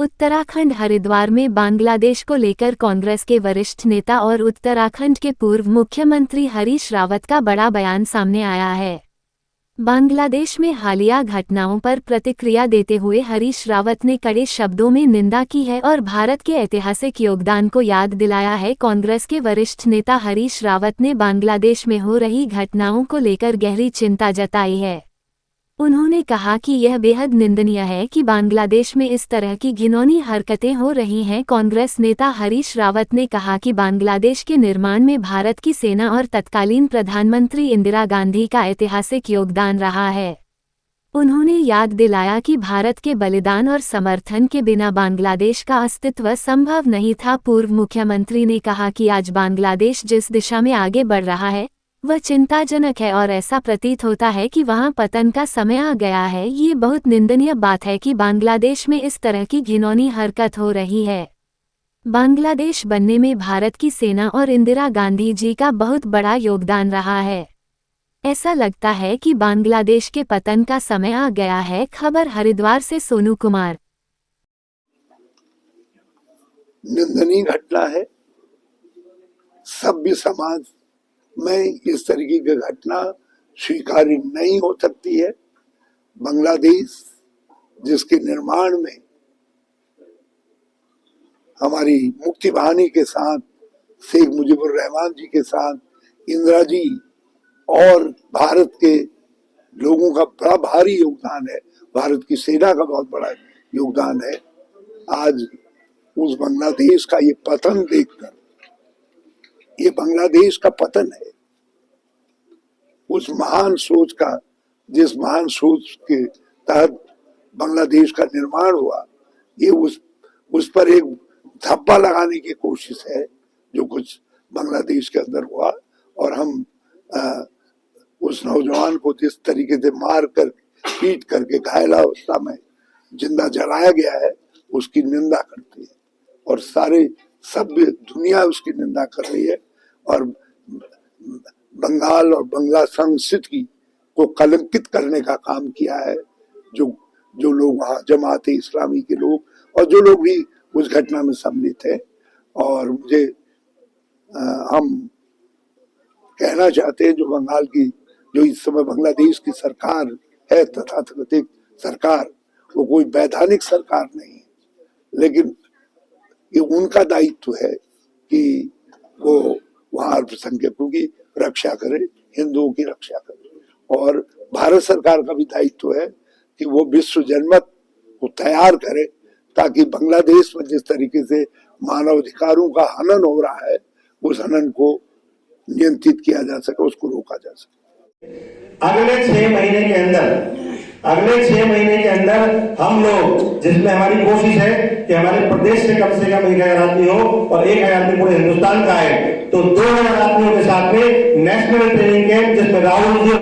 उत्तराखंड हरिद्वार में बांग्लादेश को लेकर कांग्रेस के वरिष्ठ नेता और उत्तराखंड के पूर्व मुख्यमंत्री हरीश रावत का बड़ा बयान सामने आया है। बांग्लादेश में हालिया घटनाओं पर प्रतिक्रिया देते हुए हरीश रावत ने कड़े शब्दों में निंदा की है और भारत के ऐतिहासिक योगदान को याद दिलाया है। कांग्रेस के वरिष्ठ नेता हरीश रावत ने बांग्लादेश में हो रही घटनाओं को लेकर गहरी चिंता जताई है। उन्होंने कहा कि यह बेहद निंदनीय है कि बांग्लादेश में इस तरह की घिनौनी हरकतें हो रही हैं। कांग्रेस नेता हरीश रावत ने कहा कि बांग्लादेश के निर्माण में भारत की सेना और तत्कालीन प्रधानमंत्री इंदिरा गांधी का ऐतिहासिक योगदान रहा है। उन्होंने याद दिलाया कि भारत के बलिदान और समर्थन के बिना बांग्लादेश का अस्तित्व संभव नहीं था। पूर्व मुख्यमंत्री ने कहा कि आज बांग्लादेश जिस दिशा में आगे बढ़ रहा है वह चिंताजनक है और ऐसा प्रतीत होता है कि वहां पतन का समय आ गया है। ये बहुत निंदनीय बात है कि बांग्लादेश में इस तरह की घिनौनी हरकत हो रही है। बांग्लादेश बनने में भारत की सेना और इंदिरा गांधी जी का बहुत बड़ा योगदान रहा है। ऐसा लगता है कि बांग्लादेश के पतन का समय आ गया है। खबर हरिद्वार से सोनू कुमार। निंदनीय घटना है। सभ्य समाज में इस तरीके की घटना स्वीकार्य नहीं हो सकती है। बांग्लादेश जिसके निर्माण में हमारी मुक्ति बहानी के साथ, शेख मुजीबुर रहमान जी के साथ इंदिरा जी और भारत के लोगों का बड़ा भारी योगदान है, भारत की सेना का बहुत बड़ा योगदान है। आज उस बांग्लादेश का ये पतन देखकर, ये बांग्लादेश का पतन है। उस महान सोच का, जिस महान सोच के तहत बांग्लादेश का निर्माण हुआ, ये उस पर एक धब्बा लगाने की कोशिश है जो कुछ बांग्लादेश के अंदर हुआ। और हम उस नौजवान को जिस तरीके से मार कर, पीट करके घायलावस्था में जिंदा जलाया गया है, उसकी निंदा करते हैं और सारे सभ्य दुनिया उसकी निंदा कर रही है। और बंगाल और बांग्ला संस्कृति को कलंकित करने का काम किया है जो लोग वहाँ जमात इस्लामी के लोग और जो लोग भी उस घटना में सम्मिलित थे। और मुझे हम कहना चाहते हैं जो इस समय बांग्लादेश की सरकार है, तथाकथित सरकार, वो कोई वैधानिक सरकार नहीं है, लेकिन ये उनका दायित्व है कि वो वहाँ अल्पसंख्यकों की रक्षा करे, हिंदुओं की रक्षा करे। और भारत सरकार का भी दायित्व है कि वो विश्व जनमत को तैयार करे ताकि बांग्लादेश में जिस तरीके से मानवाधिकारों का हनन हो रहा है, उस हनन को नियंत्रित किया जा सके, उसको रोका जा सके। अगले 6 महीने के अंदर हम लोग, जिसमें हमारी कोशिश है कि हमारे प्रदेश से कम 1000 आदमी हो और 1000 आदमी पूरे हिंदुस्तान का है, तो 2000 आदमियों के साथ में नेशनल ट्रेनिंग कैंप, जिसमें राहुल जी